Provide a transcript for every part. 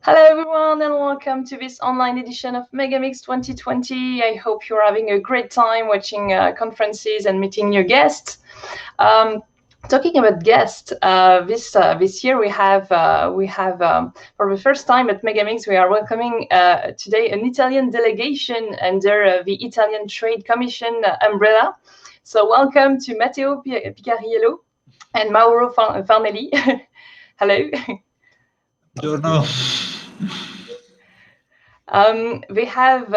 Hello everyone and welcome to this online edition of Megamix 2020. I hope you're having a great time watching conferences and meeting new guests. Talking about guests, this year we have for the first time at Megamix we are welcoming today an Italian delegation under the Italian Trade Commission umbrella. So welcome to Matteo Picariello and Mauro Farnelli. Hello. Buongiorno. They have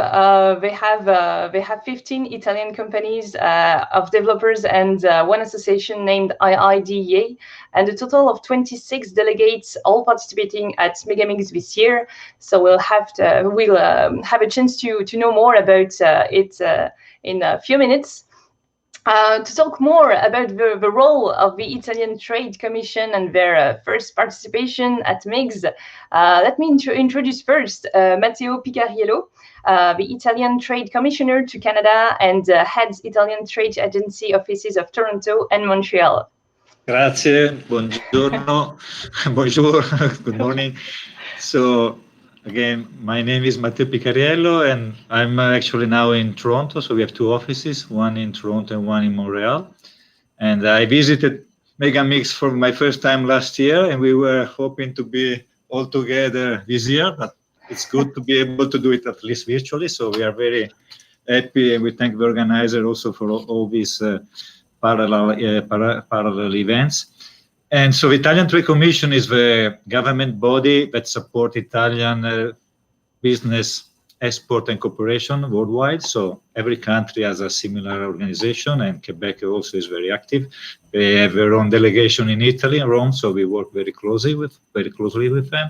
15 Italian companies of developers and one association named IIDEA, and a total of 26 delegates, all participating at Megamix this year. So we'll have a chance to know more about it in a few minutes. To talk more about the role of the Italian Trade Commission and their first participation at MIGS, let me introduce first Matteo Picariello, the Italian Trade Commissioner to Canada and heads Italian Trade Agency offices of Toronto and Montreal. Grazie, buongiorno, bonjour, good morning. So again, my name is Matteo Picariello and I'm actually now in Toronto. So we have two offices, one in Toronto and one in Montreal. And I visited Megamix for my first time last year and we were hoping to be all together this year, but it's good to be able to do it at least virtually. So we are very happy and we thank the organizer also for all these parallel events. And so the Italian Trade Commission is the government body that supports Italian business export and cooperation worldwide. So every country has a similar organization, and Quebec also is very active. They have their own delegation in Italy and Rome, so we work very closely with them.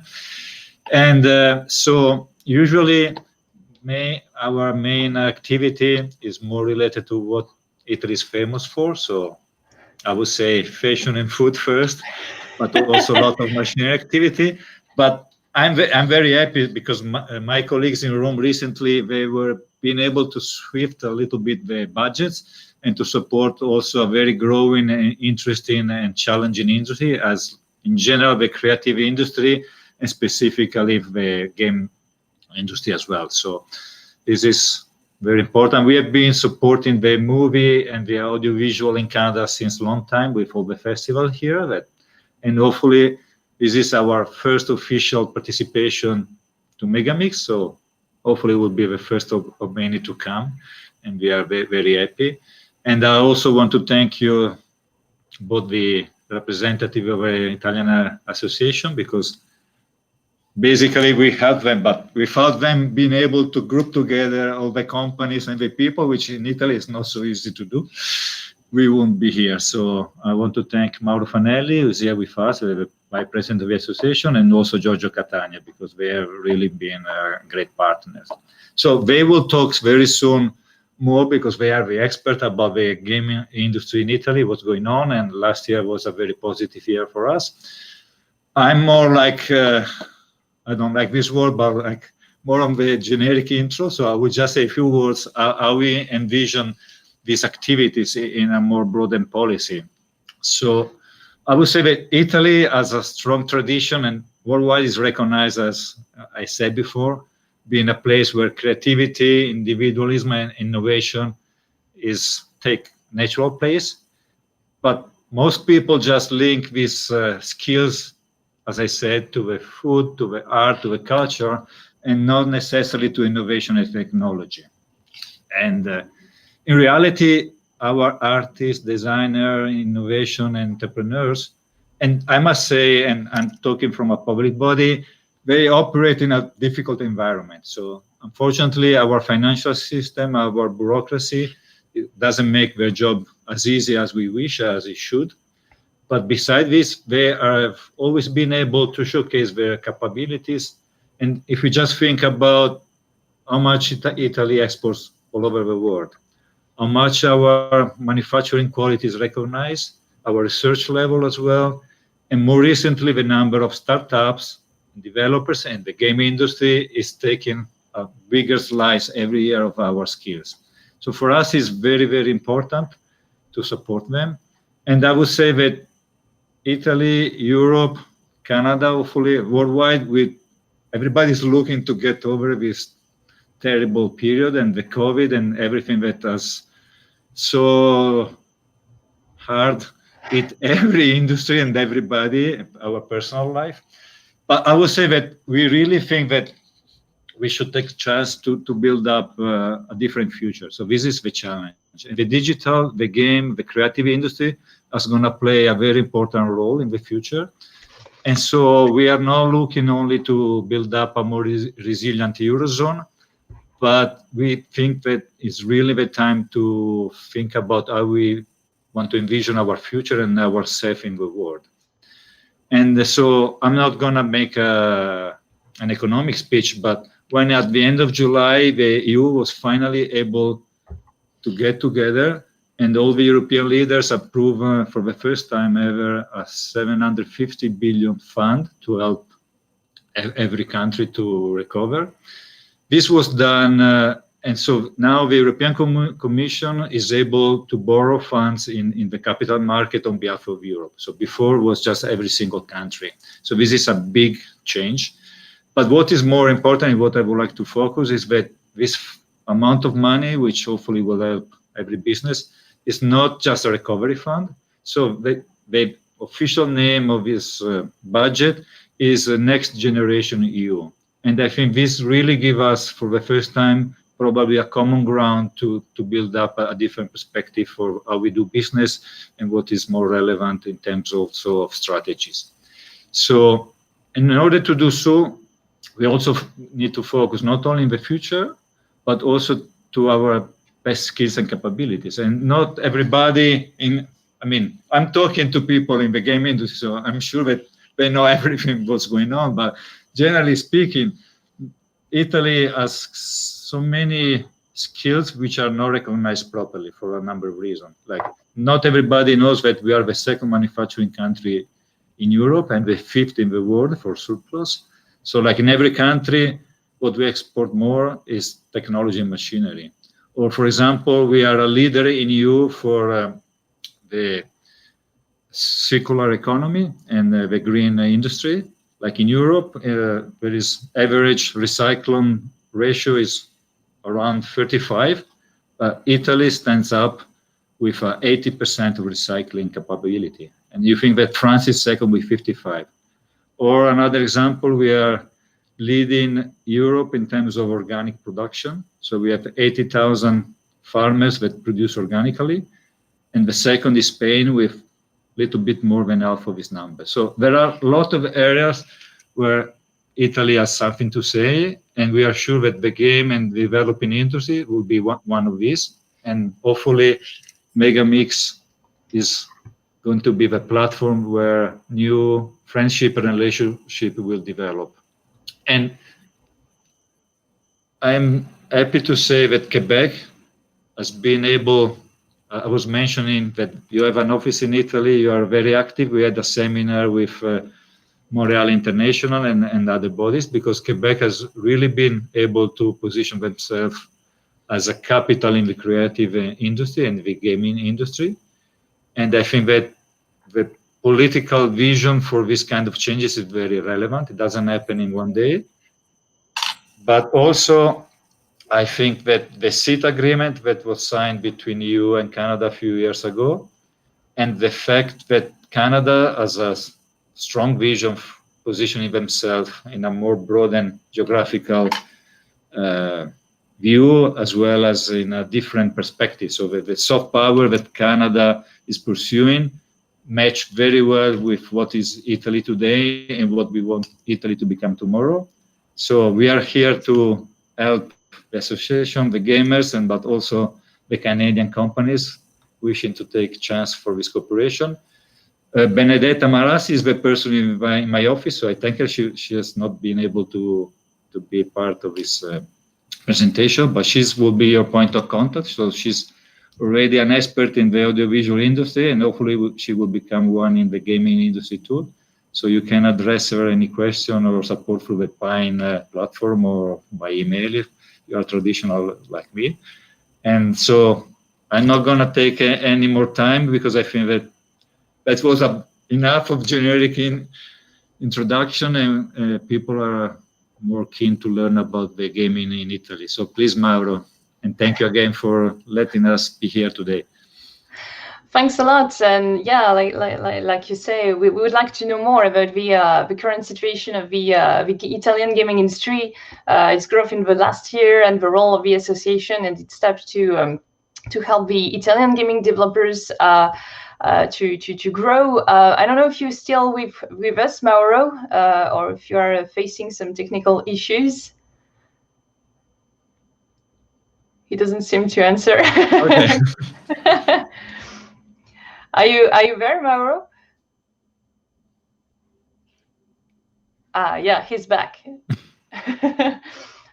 And so usually our main activity is more related to what Italy is famous for. So I would say fashion and food first, but also a lot of machinery activity. But I'm very happy because my colleagues in Rome recently, they were being able to shift a little bit the budgets and to support also a very growing and interesting and challenging industry, as in general the creative industry and specifically the game industry as well. So this is very important. We have been supporting the movie and the audiovisual in Canada since a long time with all the festival here. And hopefully this is our first official participation to Megamix. So hopefully it will be the first of many to come. And we are very, very happy. And I also want to thank you, both the representative of the Italian Association, because basically we help them, but without them being able to group together all the companies and the people, which in Italy is not so easy to do, we won't be here. So I want to thank Mauro Fanelli, who's here with us, the Vice President of the Association, and also Giorgio Catania, because they have really been great partners. So they will talk very soon more because they are the expert about the gaming industry in Italy, what's going on, and last year was a very positive year for us. I'm more like, I don't like this word, but like more on the generic intro. So I would just say a few words how we envision these activities in a more broadened policy. So I would say that Italy has a strong tradition and worldwide is recognized, as I said before, being a place where creativity, individualism, and innovation take natural place. But most people just link these skills, as I said, to the food, to the art, to the culture, and not necessarily to innovation and technology. And in reality, our artists, designers, innovation entrepreneurs, and I must say, and I'm talking from a public body, they operate in a difficult environment. So unfortunately, our financial system, our bureaucracy, it doesn't make their job as easy as we wish, as it should. But besides this, they have always been able to showcase their capabilities. And if we just think about how much Italy exports all over the world, how much our manufacturing quality is recognized, our research level as well, and more recently, the number of startups, developers, and the game industry is taking a bigger slice every year of our skills. So for us, it's very, very important to support them. And I would say that Italy, Europe, Canada, hopefully worldwide, we everybody's looking to get over this terrible period and the COVID and everything that has so hard hit every industry and everybody, our personal life. But I would say that we really think that we should take a chance to build up a different future. So this is the challenge. And the digital, the game, the creative industry is going to play a very important role in the future. And so we are not looking only to build up a more resilient Eurozone, but we think that it's really the time to think about how we want to envision our future and ourselves in the world. And so I'm not going to make an economic speech, but when at the end of July, the EU was finally able to get together and all the European leaders approved for the first time ever a 750 billion fund to help every country to recover. This was done, and so now the European Commission is able to borrow funds in the capital market on behalf of Europe. So before it was just every single country. So this is a big change. But what is more important and what I would like to focus is that this amount of money, which hopefully will help every business, is not just a recovery fund. So the official name of this budget is Next Generation EU. And I think this really gives us, for the first time, probably a common ground to build up a different perspective for how we do business and what is more relevant in terms also of strategies. So in order to do so, we also need to focus not only in the future, but also to our best skills and capabilities. And not everybody I'm talking to people in the game industry, so I'm sure that they know everything what's going on, but generally speaking, Italy has so many skills which are not recognized properly for a number of reasons. Like, not everybody knows that we are the second manufacturing country in Europe and the fifth in the world for surplus. So like in every country, what we export more is technology and machinery. Or for example, we are a leader in EU for the circular economy and the green industry. Like in Europe, there is average recycling ratio is around 35. Italy stands up with 80% of recycling capability. And you think that France is second with 55. Or another example, we are leading Europe in terms of organic production. So we have 80,000 farmers that produce organically. And the second is Spain with a little bit more than half of this number. So there are a lot of areas where Italy has something to say, and we are sure that the game and developing industry will be one of these. And hopefully Megamix is going to be the platform where new friendship and relationship will develop. And I'm happy to say that Quebec has been able, I was mentioning that you have an office in Italy, you are very active. We had a seminar with Montreal International and other bodies, because Quebec has really been able to position themselves as a capital in the creative industry and the gaming industry. And I think that the political vision for this kind of changes is very relevant. It doesn't happen in one day. But also, I think that the CETA agreement that was signed between EU and Canada a few years ago, and the fact that Canada has a strong vision of positioning themselves in a more broad and geographical view, as well as in a different perspective. So the soft power that Canada is pursuing match very well with what is Italy today and what we want Italy to become tomorrow. So we are here to help the association, the gamers, but also the Canadian companies wishing to take chance for this cooperation. Benedetta Marassi is the person in my office, so I thank her. She has not been able to be part of this presentation, but she will be your point of contact. So she's already an expert in the audiovisual industry, and hopefully she will become one in the gaming industry too. So you can address her any question or support through the Pine platform or by email if you are traditional like me. And so I'm not going to take any more time, because I think that was enough of generic introduction, and people are more keen to learn about the gaming in Italy. So please, Mauro, and thank you again for letting us be here today. Thanks a lot, and yeah, like you say, we would like to know more about the current situation of the Italian gaming industry, its growth in the last year, and the role of the association and its steps to help the Italian gaming developers to grow. I don't know if you're still with us, Mauro, or if you are facing some technical issues. He doesn't seem to answer. Okay. Are you there, Mauro? Yeah, he's back. I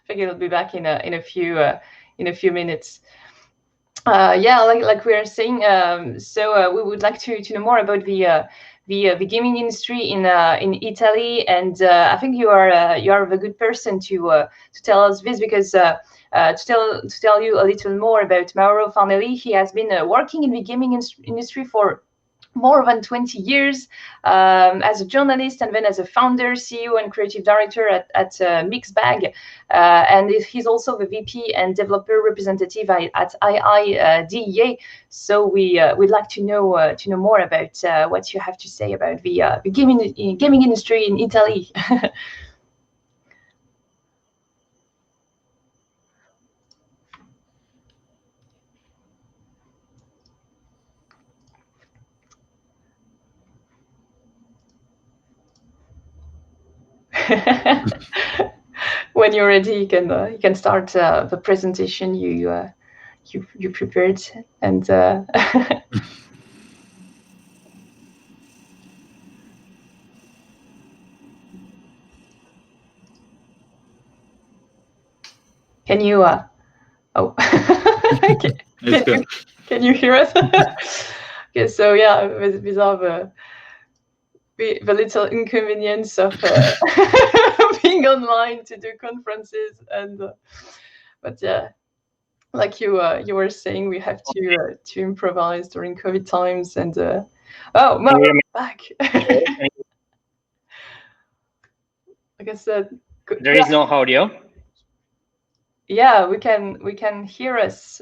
think he'll be back in a few minutes. Yeah, like we are saying, so we would like to know more about the gaming industry in Italy, and I think you are the good person to tell us this, because to tell you a little more about Mauro Farnelli, he has been working in the gaming industry for more than 20 years as a journalist, and then as a founder, CEO, and creative director at Mixbag. And he's also the VP and developer representative at IIDEA. So we'd like to know more about what you have to say about the gaming industry in Italy. When you're ready, you can start the presentation you prepared, and can you oh can you hear us? Okay, so yeah, these are the little inconvenience of being online to do conferences, and but yeah, like you were saying, we have to improvise during COVID times, and oh, Mauro, back. Like I said, there is no audio. Yeah, we can hear us.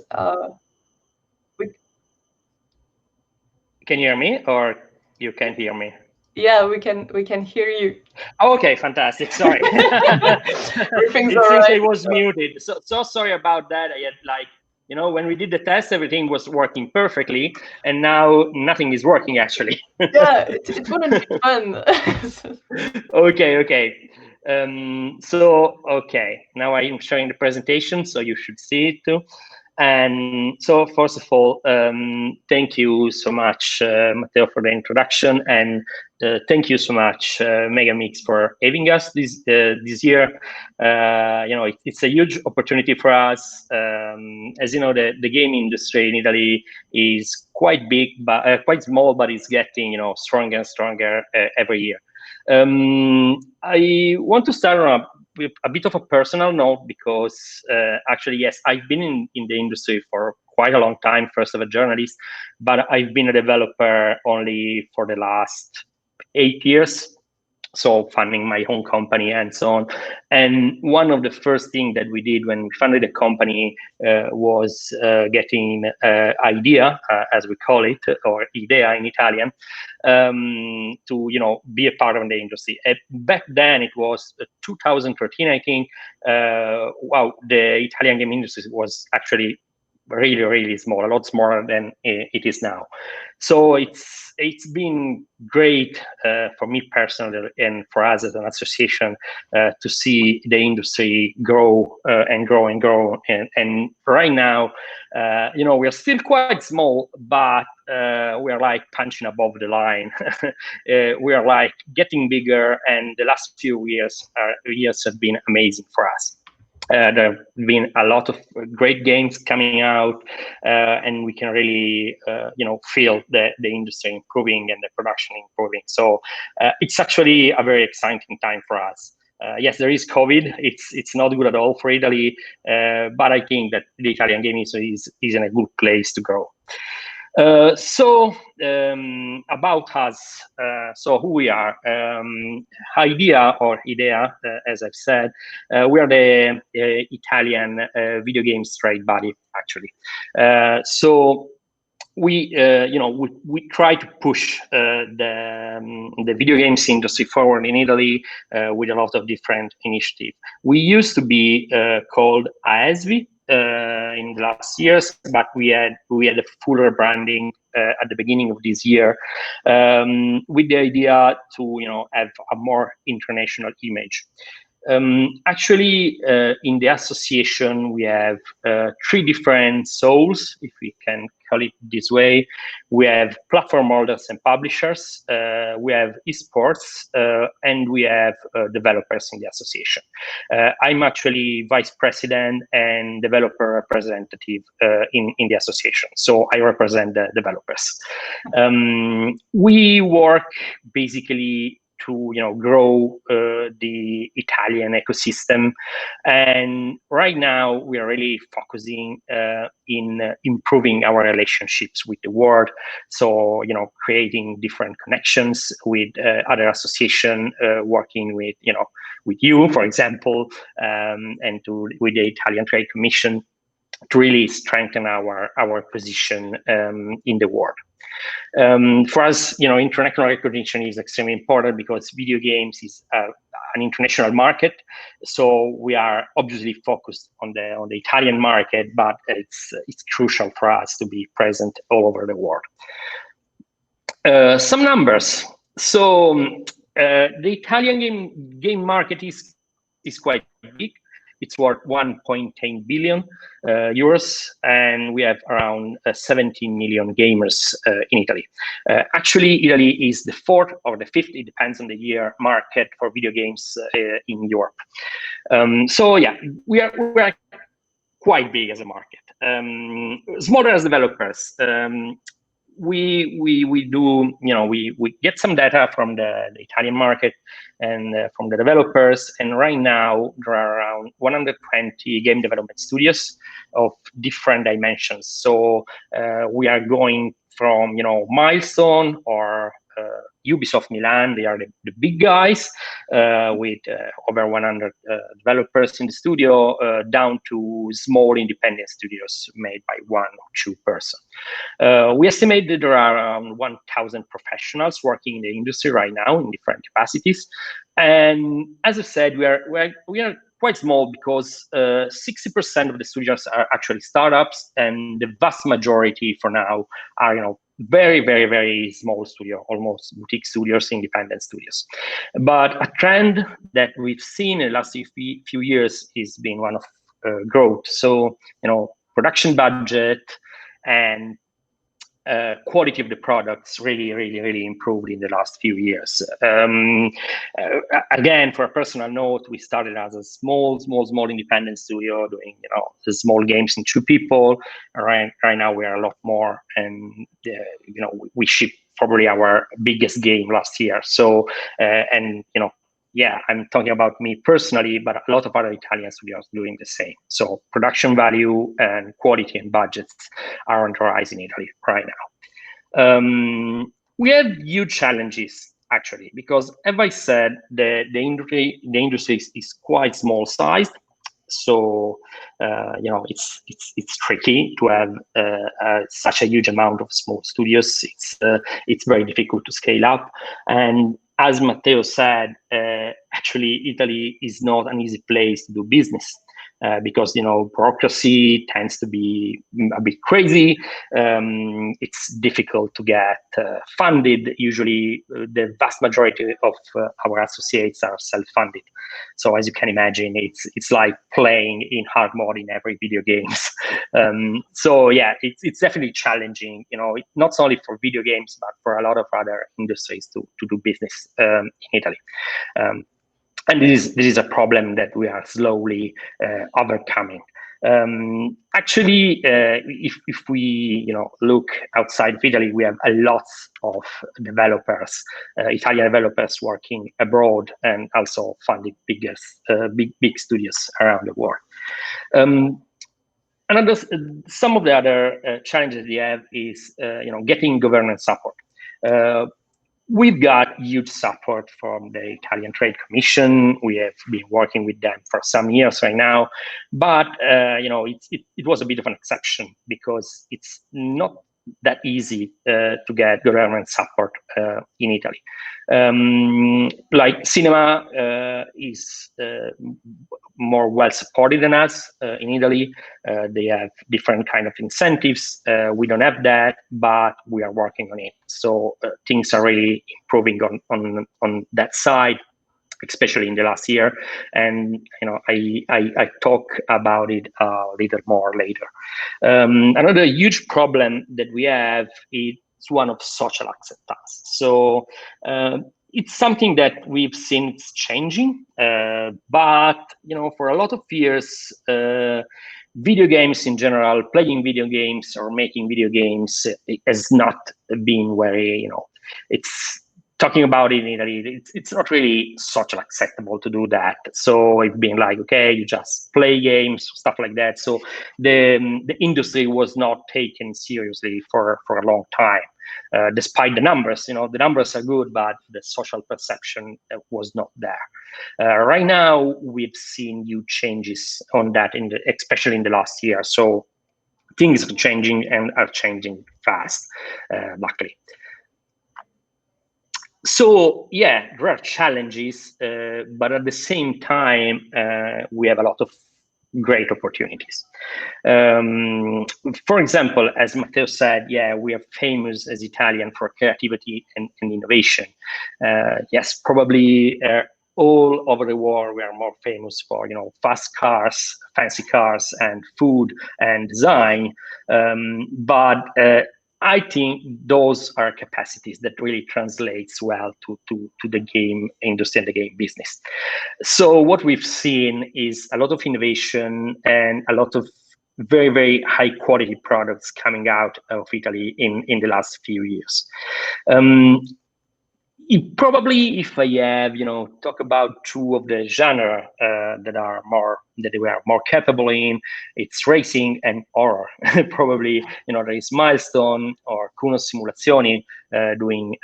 Can you hear me, or you can't hear me? Yeah, we can hear you. Oh, okay, fantastic. Sorry. Everything's it all seems right. I was muted. So sorry about that. I had when we did the test, everything was working perfectly, and now nothing is working actually. Yeah, it wouldn't be fun. Okay. Okay, now I'm showing the presentation, so you should see it too. And so first of all, thank you so much, Matteo, for the introduction, and thank you so much, Megamix, for having us this year. It's a huge opportunity for us. As you know, the game industry in Italy is quite big, but quite small, but it's getting stronger and stronger every year. I want to start with a bit of a personal note, because actually, yes, I've been in the industry for quite a long time, first as a journalist, but I've been a developer only for the last 8 years. So funding my own company and so on. And one of the first things that we did when we funded the company was getting idea, as we call it, or idea in Italian, to be a part of the industry. Back then, it was 2013, I think. Wow, the Italian game industry was actually really, really small, a lot smaller than it is now. So it's been great for me personally, and for us as an association, to see the industry grow and grow and grow. And right now, we are still quite small, but we are like punching above the line. We are like getting bigger, and the last few years have been amazing for us. There have been a lot of great games coming out, and we can really, feel the industry improving and the production improving. So it's actually a very exciting time for us. Yes, there is COVID. It's not good at all for Italy, but I think that the Italian game industry is in a good place to grow. About us, so who we are. Idea, as I've said, we are the Italian video games trade body, actually. So we try to push the video games industry forward in Italy with a lot of different initiatives. We used to be called AESVI in the last years, but we had a fuller branding at the beginning of this year, with the idea to have a more international image. Actually, in the association, we have 3 different souls, if we can call it this way. We have platform holders and publishers, we have esports, and we have developers in the association. I'm actually vice president and developer representative in the association, so I represent the developers. We work basically to grow the Italian ecosystem, and right now we are really focusing in improving our relationships with the world. So creating different connections with other associations, working with with you, for example, and with the Italian Trade Commission to really strengthen our position in the world. For us, international recognition is extremely important because video games is an international market. So we are obviously focused on the Italian market, but it's crucial for us to be present all over the world. Some numbers. So the Italian game market is quite big. It's worth 1.10 billion euros, and we have around 17 million gamers in Italy. Actually, Italy is the 4th or the 5th, it depends on the year, market for video games in Europe. So yeah, we are quite big as a market. Smaller as developers. We do, we get some data from the Italian market and from the developers, and right now there are around 120 game development studios of different dimensions. So we are going from Milestone or Ubisoft Milan, they are the big guys with over 100 developers in the studio, down to small independent studios made by 1 or 2 persons. We estimate that there are around 1,000 professionals working in the industry right now in different capacities. And as I said, we are quite small because 60% of the studios are actually startups, and the vast majority for now are very, very, very small studio, almost boutique studios, independent studios. But a trend that we've seen in the last few years is being one of growth. So production budget and quality of the products really improved in the last few years. Again, for a personal note, we started as a small independent studio doing the small games in 2 people. Right now we are a lot more, and we shipped probably our biggest game last year. So yeah, I'm talking about me personally, but a lot of other Italian studios doing the same. So production value and quality and budgets are on the rise in Italy right now. We have huge challenges actually, because as I said, the industry is quite small sized. So it's tricky to have such a huge amount of small studios. It's very difficult to scale up, and as Matteo said, actually Italy is not an easy place to do business. Because bureaucracy tends to be a bit crazy. It's difficult to get funded. Usually, the vast majority of our associates are self-funded. So as you can imagine, it's like playing in hard mode in every video games. So yeah, it's definitely challenging. Not only for video games, but for a lot of other industries to do business in Italy. And this is a problem that we are slowly overcoming. Actually, if we look outside of Italy, we have a lot of developers, Italian developers working abroad, and also funding big studios around the world. Some of the other challenges we have is getting governance support. We've got huge support from the Italian Trade Commission. We have been working with them for some years right now, but it was a bit of an exception because it's not that easy to get government support in Italy. Like cinema is more well supported than us in Italy. They have different kind of incentives. We don't have that, but we are working on it. So things are really improving on that side, especially in the last year. And I talk about it a little more later. Another huge problem that we have is one of social acceptance. So it's something that we've seen it's changing, but for a lot of years, video games in general, playing video games or making video games has not been very, it's talking about it in Italy, it's not really social acceptable to do that. So it's been like, okay, you just play games, stuff like that. So the industry was not taken seriously for a long time. Despite the numbers, the numbers are good, but the social perception was not there. Right now, we've seen huge changes on that, especially in the last year. So things are changing and are changing fast, luckily. So yeah, there are challenges, but at the same time, we have a lot of great opportunities. For example, as Matteo said, yeah, we are famous as Italian for creativity and innovation. Yes, probably all over the world we are more famous for fast cars, fancy cars, and food and design. But I think those are capacities that really translates well to the game industry and the game business. So what we've seen is a lot of innovation and a lot of very, very high quality products coming out of Italy in the last few years. Probably, if I have, talk about two of the genre that we are more capable in, it's racing and horror. Probably, there is Milestone or Kuno Simulazioni doing,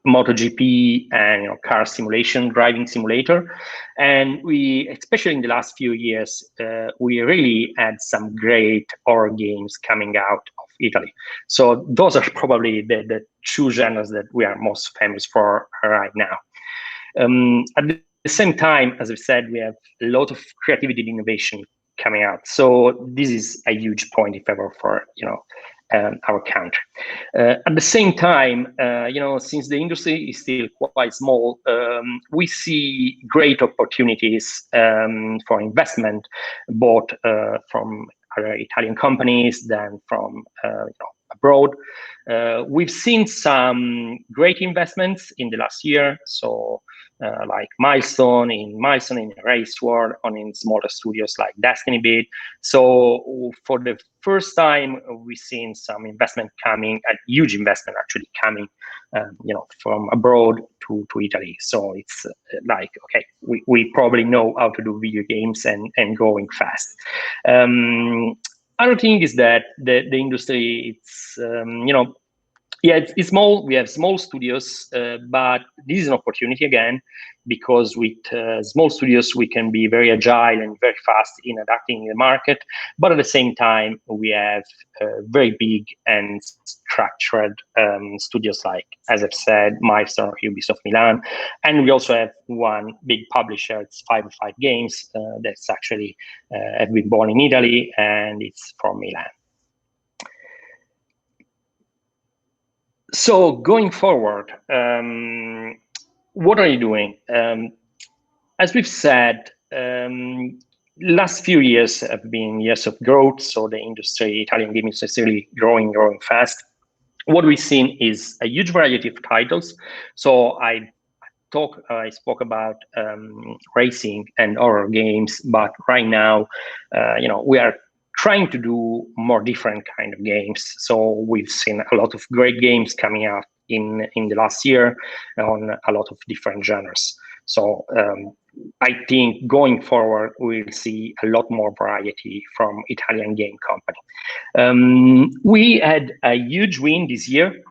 MotoGP and car simulation, driving simulator. And we, especially in the last few years, we really had some great horror games coming out of Italy. So those are probably the two genres that we are most famous for right now. At the same time, as I said, we have a lot of creativity and innovation coming out. So this is a huge point, if ever, for our country. At the same time, since the industry is still quite small, we see great opportunities for investment, both from other Italian companies than from abroad. We've seen some great investments in the last year. So like Milestone in Race World, and in smaller studios like Destiny Beat. So for the first time, we've seen some investment coming, a huge investment actually coming, from abroad to Italy. So it's like, okay, we probably know how to do video games and going fast. Other thing is that the industry, it's yeah, it's small. We have small studios, but this is an opportunity again, because with small studios, we can be very agile and very fast in adapting the market. But at the same time, we have very big and structured studios like, as I've said, Milestone, Ubisoft Milan. And we also have one big publisher, it's 505 Games, that's actually have been born in Italy, and it's from Milan. So going forward, what are you doing? As we've said, last few years have been years of growth. So the industry, Italian gaming industry, is really growing fast. What we've seen is a huge variety of titles. So I spoke about racing and horror games, but right now, we are trying to do more different kind of games. So we've seen a lot of great games coming out in the last year on a lot of different genres. So I think going forward, we'll see a lot more variety from Italian game company. We had a huge win this year.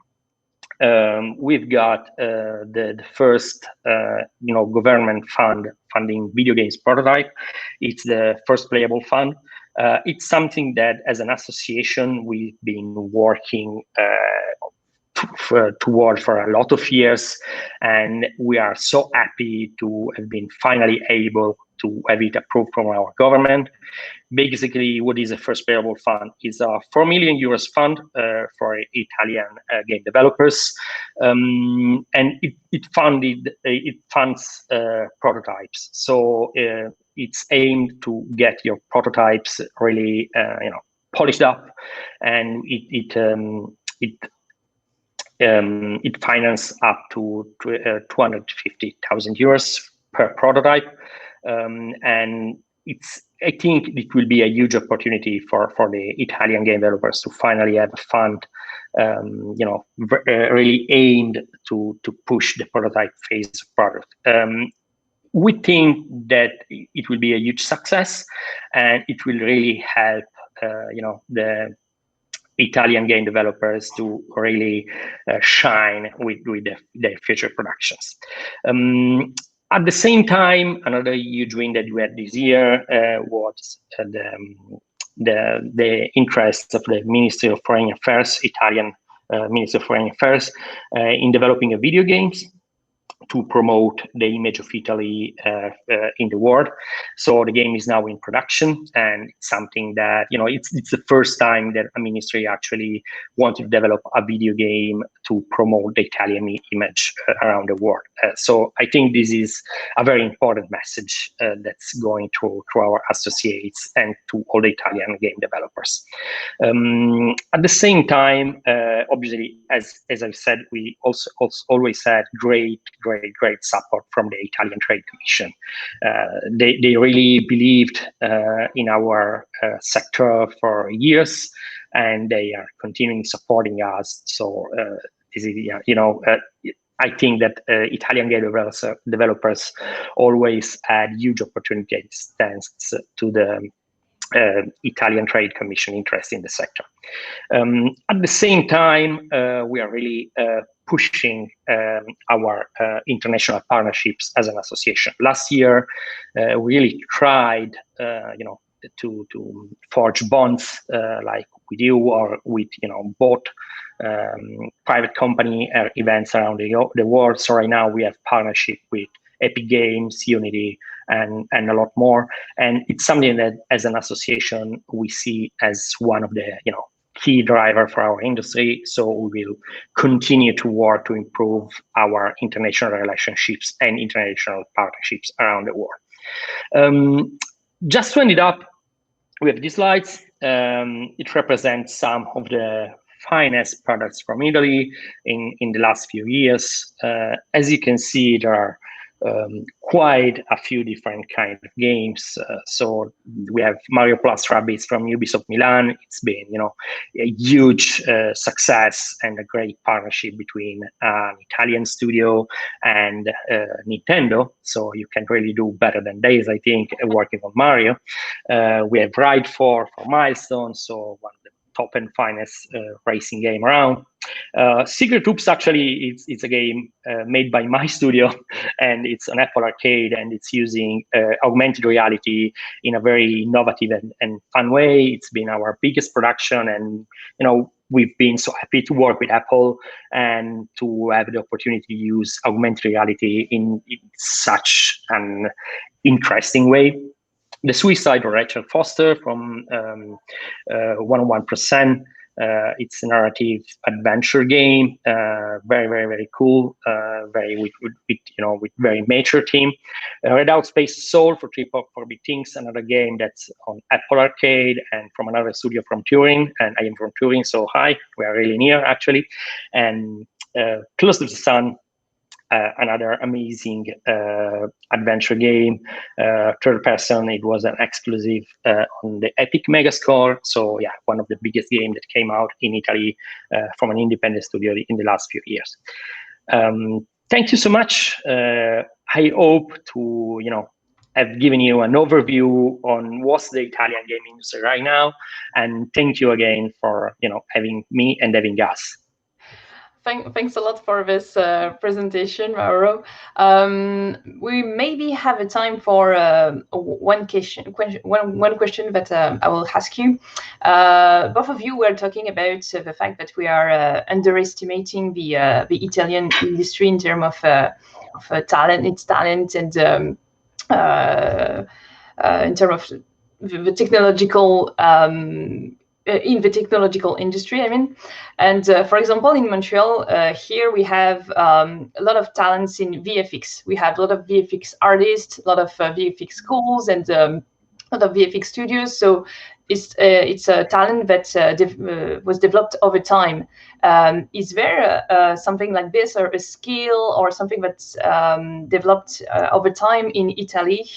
We've got the first, government funding video games prototype. It's the first playable fund. It's something that, as an association, we've been working toward for a lot of years, and we are so happy to have been finally able to have it approved from our government. Basically, what is a first playable fund is a 4 million euros fund for Italian game developers, and it funds prototypes. So it's aimed to get your prototypes really polished up, and it finances up to 250,000 euros per prototype, and I think it will be a huge opportunity for the Italian game developers to finally have a fund, really aimed to push the prototype phase of product. We think that it will be a huge success, and it will really help, the Italian game developers to really shine with their future productions. At the same time, another huge win that we had this year was the interest of the Ministry of Foreign Affairs, Italian Ministry of Foreign Affairs, in developing a video games to promote the image of Italy in the world. So the game is now in production, and it's something that, it's the first time that a ministry actually wanted to develop a video game to promote the Italian image around the world. So I think this is a very important message that's going to our associates and to all the Italian game developers. At the same time, obviously, as I've said, we also always had great support from the Italian Trade Commission. They really believed in our sector for years, and they are continuing supporting us. So this is, I think that Italian game developers always had huge opportunities thanks to the Italian Trade Commission interest in the sector. At the same time, we are really pushing our international partnerships as an association. Last year, we really tried, to forge bonds like we do, or with both private company events around the world. So right now we have partnership with Epic Games, Unity, and a lot more. And it's something that, as an association, we see as one of the key driver for our industry. So we will continue to work to improve our international relationships and international partnerships around the world. Just to end it up, we have these slides. It represents some of the finest products from Italy in the last few years. As you can see, there are quite a few different kind of games. So we have Mario Plus Rabbids from Ubisoft Milan. It's been, a huge success and a great partnership between an Italian studio and Nintendo. So you can really do better than this, I think, working on Mario. We have Ride 4 for Milestone, so one of the top and finest racing game around. Secret Hoops, actually, it's a game made by my studio, and it's an Apple Arcade, and it's using augmented reality in a very innovative and fun way. It's been our biggest production, and we've been so happy to work with Apple and to have the opportunity to use augmented reality in such an interesting way. The Suicide of Rachel Foster from 101%. It's a narrative adventure game, very, very, very cool, with very mature team. Red Out Space Soul for 3-4-bit Things, another game that's on Apple Arcade and from another studio from Turin, and I am from Turin, so hi, we are really near actually. And Close to the Sun, another amazing adventure game, third person. It was an exclusive on the Epic Megascore. So yeah, one of the biggest games that came out in Italy from an independent studio in the last few years. Thank you so much. I hope to have given you an overview on what's the Italian game industry right now. And thank you again for having me and having us. Thanks a lot for this presentation, Mauro. We maybe have a time for one question that I will ask you. Both of you were talking about the fact that we are underestimating the Italian industry in terms of talent, its talent, and in terms of the technological. In the technological industry, I mean, and for example, in Montreal, here we have a lot of talents in VFX. We have a lot of VFX artists, a lot of VFX schools, and a lot of VFX studios. So it's a talent that was developed over time. Is there something like this, or a skill, or something that's developed over time in Italy?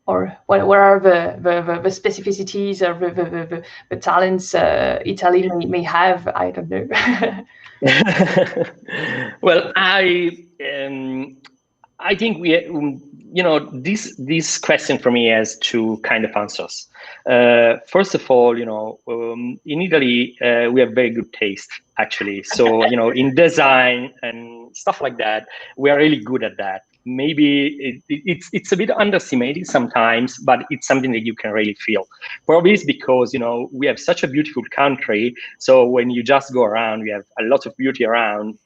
Or what are the specificities or the talents Italy may have? I don't know. Well, I think we, this question for me has two kind of answers. First of all, in Italy, we have very good taste, actually. So, in design and stuff like that, we are really good at that. Maybe it's a bit underestimated sometimes, but it's something that you can really feel. Probably it's because we have such a beautiful country. So when you just go around, we have a lot of beauty around,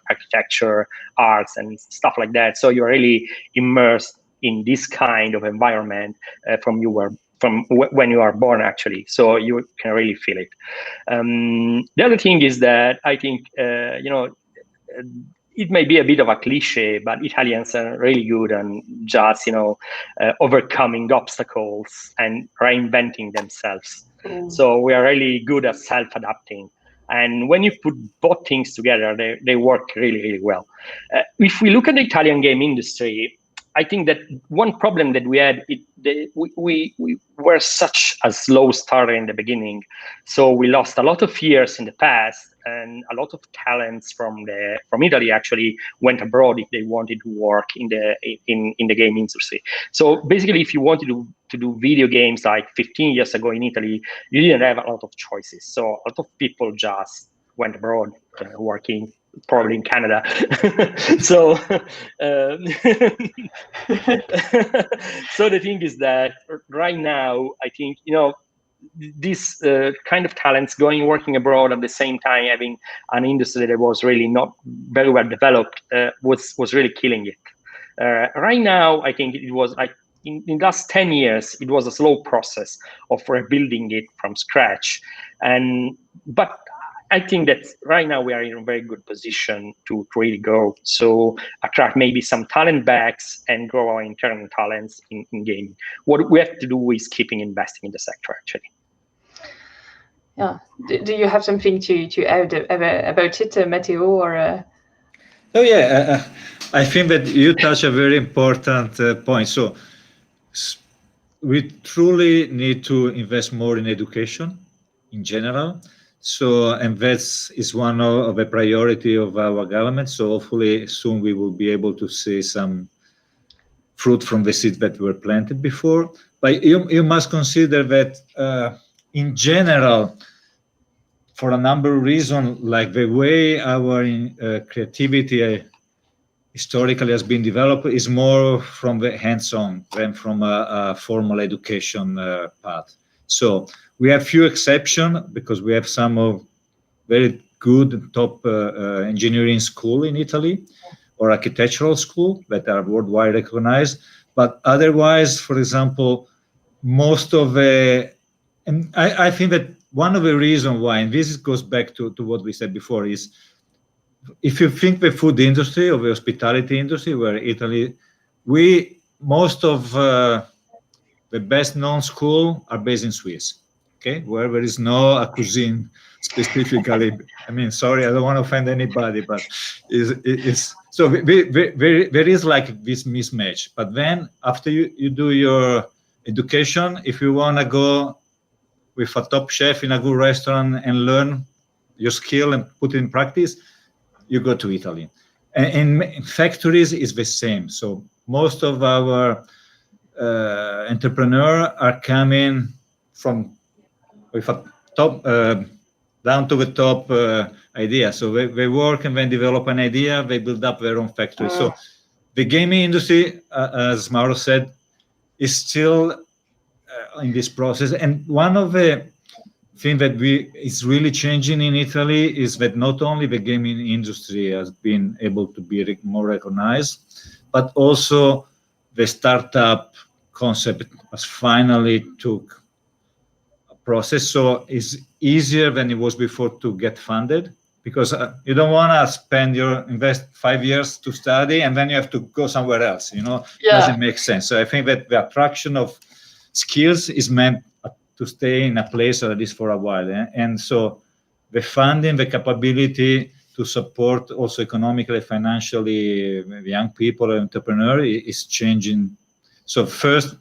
architecture, arts, and stuff like that. So you're really immersed in this kind of environment from when you are born, actually. So you can really feel it. The other thing is that I think it may be a bit of a cliche, but Italians are really good on just, overcoming obstacles and reinventing themselves. So we are really good at self-adapting. And when you put both things together, they work really, really well. If we look at the Italian game industry, I think that one problem that we had, we were such a slow starter in the beginning. So we lost a lot of years in the past, and a lot of talents from Italy actually went abroad if they wanted to work in the game industry. So basically, if you wanted to do video games like 15 years ago in Italy, you didn't have a lot of choices. So a lot of people just went abroad working, probably in Canada. So so the thing is that right now, I think, this kind of talents working abroad at the same time, having an industry that was really not very well developed, was really killing it. Right now, I think it was in the last 10 years, it was a slow process of rebuilding it from scratch. But I think that right now we are in a very good position to really grow. So attract maybe some talent backs and grow our internal talents in gaming. What we have to do is keeping investing in the sector, actually. Yeah. Do you have something to add about it, Matteo? Or Oh yeah, I think that you touch a very important point. So we truly need to invest more in education in general. So, and that is one of the priority of our government. So hopefully soon we will be able to see some fruit from the seeds that were planted before. But you must consider that in general, for a number of reasons, like the way our creativity historically has been developed is more from the hands-on than from a formal education path. So we have few exceptions because we have some of very good top engineering school in Italy or architectural school that are worldwide recognized. But otherwise, for example, most of the, and I think that one of the reasons why, and this goes back to what we said before, is if you think the food industry or the hospitality industry, where Italy, most of the best known school are based in Swiss, okay, where there is no a cuisine specifically. I mean, sorry, I don't want to offend anybody, but it's so there is like this mismatch. But then after you do your education, if you want to go with a top chef in a good restaurant and learn your skill and put it in practice, you go to Italy. And in factories is the same. So most of our entrepreneurs are coming from with a top down to the top idea. So they work and then develop an idea, they build up their own factory. So the gaming industry, as Mauro said, is still in this process. And one of the things that is really changing in Italy is that not only the gaming industry has been able to be more recognized, but also the startup concept has finally took a process. So it's easier than it was before to get funded, because you don't want to invest 5 years to study and then you have to go somewhere else. Doesn't make sense. So I think that the attraction of skills is meant to stay in a place at least for a while. And so the funding, the capability to support also economically, financially, young people, entrepreneurs is changing. So first,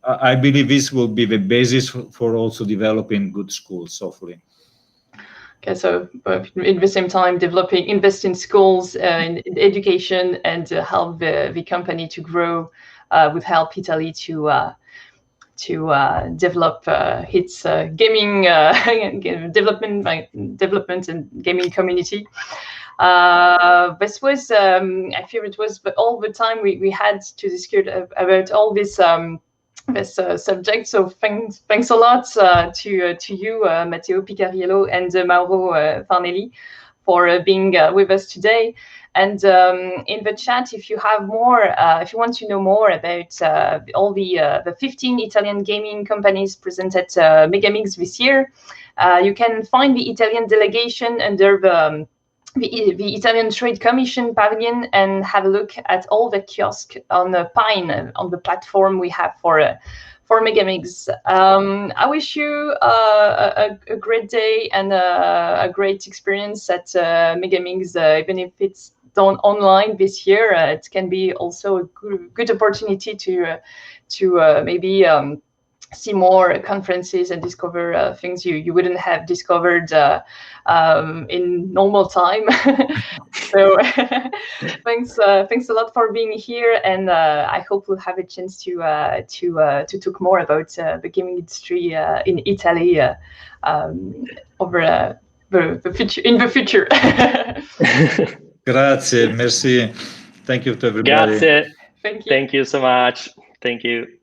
I believe this will be the basis for also developing good schools, hopefully. Okay, so in the same time, invest in schools, in education, and help the company to grow, would help Italy to develop its gaming development and gaming community. This was, I feel it was all the time we had to discuss about all this subject. So thanks a lot to you, Matteo Picariello and Mauro Farnelli, for being with us today. And in the chat, if you have more, if you want to know more about all the 15 Italian gaming companies present at Megamix this year, you can find the Italian delegation under the Italian Trade Commission pavilion and have a look at all the kiosks on the Pine, on the platform we have for Megamix. I wish you a great day and a great experience at Megamix, even if it's done online this year. It can be also a good opportunity to maybe see more conferences and discover things you wouldn't have discovered in normal time. So thanks a lot for being here, and I hope we'll have a chance to talk more about the gaming industry in Italy over the future. In the future. Grazie, merci. Thank you to everybody. Grazie. Thank you. Thank you so much. Thank you.